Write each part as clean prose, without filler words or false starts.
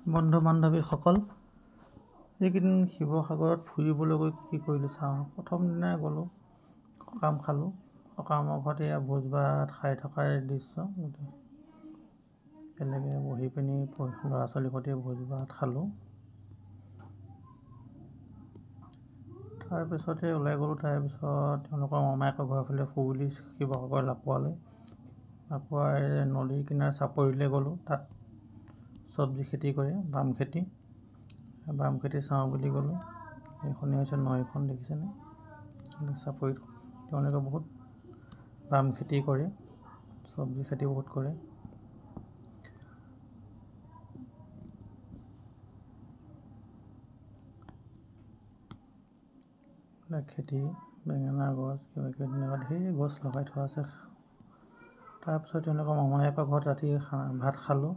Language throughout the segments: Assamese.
বন্ধু বান্ধৱীসকল, এইকেইদিন শিৱসাগৰত ফুৰিবলৈ গৈ কি কৰিলোঁ চাওঁ। প্ৰথম দিনাই গ'লোঁ, সকাম খালোঁ। সকামৰ ঘৰত এয়া ভোজ ভাত খাই থকাৰ দৃশ্য। একেলগে বহি পিনি ল'ৰা ছোৱালীৰ সৈতে ভোজ ভাত খালোঁ। তাৰপিছতে ওলাই গ'লোঁ। তাৰপিছত তেওঁলোকৰ মামায়েকৰ ঘৰৰ ফালে ফুৰিবলৈ শিৱসাগৰ লাকুৱালৈ। লাকুৱাৰ নদীৰ কিনাৰ চাপৰিলৈ গ'লোঁ। তাত চব্জি খেতি কৰে, বাম খেতি চাওঁ বুলি গ'লোঁ। এইখনেই হৈছে নৈখন, দেখিছেনে? চাপৰিত তেওঁলোকে বহুত বাম খেতি কৰে, চব্জি খেতি বহুত কৰে। খেতি বেঙেনা গছ, কিবা কিবি তেনেকুৱা ধেৰ গছ লগাই থোৱা আছে। তাৰপিছত তেওঁলোকৰ মামায়েকৰ ঘৰত ৰাতি ভাত খালোঁ।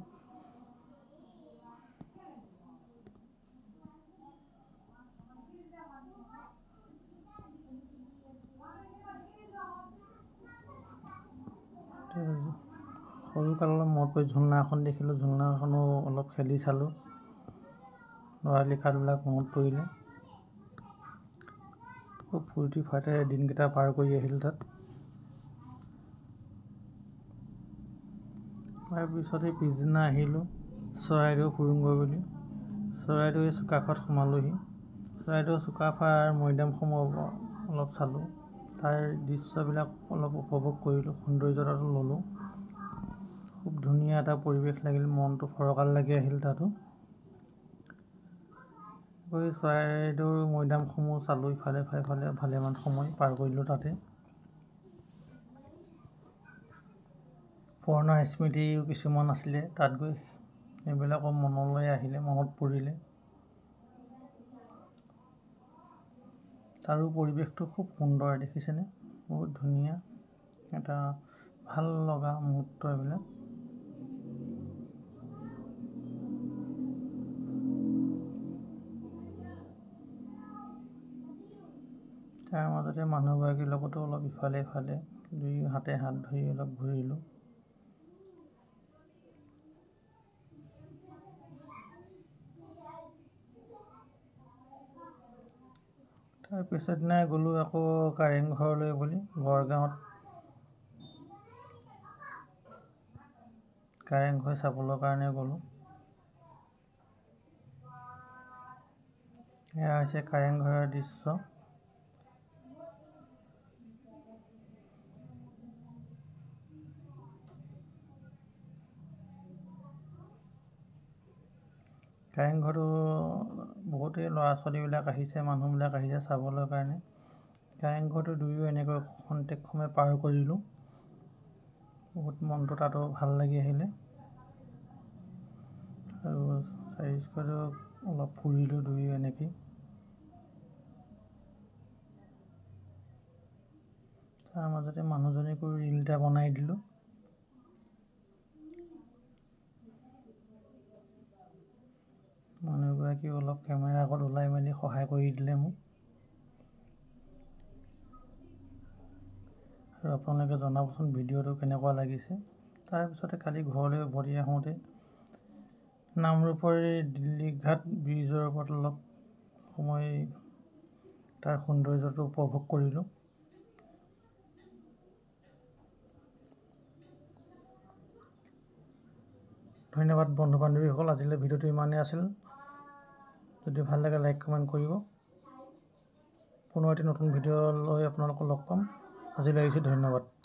সৰুকাললৈ মনত পৰি ঝুলনা এখন দেখিলোঁ। ঝুলনাখনো অলপ খেলি চালোঁ। ল'ৰালি কালবিলাক মনত পৰিলে। খুব ফূৰ্তি ফাৰ্তাৰে দিনকেইটা পাৰ কৰি আহিলোঁ তাত। তাৰপিছতে পিছদিনা আহিলোঁ চৰাইদেউ ফুৰোঁগৈ বুলি। চৰাইদেউ চুকাফাত সোমালোহি। চৰাইদেউ চুকাফাৰ মৈদামসমূহ অলপ চালোঁ। তাৰ দৃশ্যবিলাক অলপ উপভোগ কৰিলোঁ, সৌন্দৰ্যতাটো ল'লোঁ। খুব ধুনীয়া এটা পৰিৱেশ লাগিল, মনটো ফৰকাল লাগি আহিল তাতো। গৈ চৰাইদেউৰ মৈদামসমূহ চালোঁ, ইফালে সিফালে ভালেমান সময় পাৰ কৰিলোঁ তাতে। পুৰণা স্মৃতিও কিছুমান আছিলে তাত গৈ, সেইবিলাকো মনলৈ আহিলে, মনত পৰিলে। তাৰো পৰিৱেশটো খুব সুন্দৰ, দেখিছেনে? বহুত ধুনীয়া এটা ভাল লগা মুহূৰ্ত এইবিলাক। তাৰ মাজতে মানুহগৰাকীৰ লগতো অলপ ইফালে সিফালে দুই হাতে হাত ধৰি অলপ ঘূৰিলোঁ। তাৰ পিছৰ দিনাই গ'লোঁ আকৌ কাৰেংঘৰলৈ বুলি। গড়গাঁৱত কাৰেংঘৰ চাবলৈ কাৰণে গ'লোঁ। এয়া হৈছে কাৰেংঘৰৰ দৃশ্য। কাৰেংঘৰটো বহুতেই ল'ৰা ছোৱালীবিলাক আহিছে, মানুহবিলাক আহিছে চাবলৈ কাৰণে। কাৰেংঘৰটো দুয়ো এনেকৈ খন্তেক সময় পাৰ কৰিলোঁ। বহুত মনটো তাতো ভাল লাগি আহিলে। আৰু চাৰিচুকীয়াটো অলপ ফুৰিলোঁ দুয়ো এনেকেই। তাৰ মাজতে মানুহজনীকো ৰীল এটা বনাই দিলোঁ। মানুহগৰাকীও অলপ কেমেৰা আগত ওলাই মেলি সহায় কৰি দিলে মোক। আৰু আপোনালোকে জনাবচোন ভিডিঅ'টো কেনেকুৱা লাগিছে। তাৰপিছতে কালি ঘৰলৈ উভতি আহোঁতে নামৰূপৰ দিল্লী ঘাট ব্ৰিজৰ ওপৰত অলপ সময় তাৰ সৌন্দৰ্যটো উপভোগ কৰিলোঁ। ধন্যবাদ বন্ধু বান্ধৱীসকল, আজিলৈ ভিডিঅ'টো ইমানেই আছিল। যদি ভাল লাগে লাইক কমেণ্ট কৰিব। পুনৰ এটি নতুন ভিডিঅ' লৈ আপোনালোকক লগ পাম। আজিলৈ আহিছোঁ, ধন্যবাদ।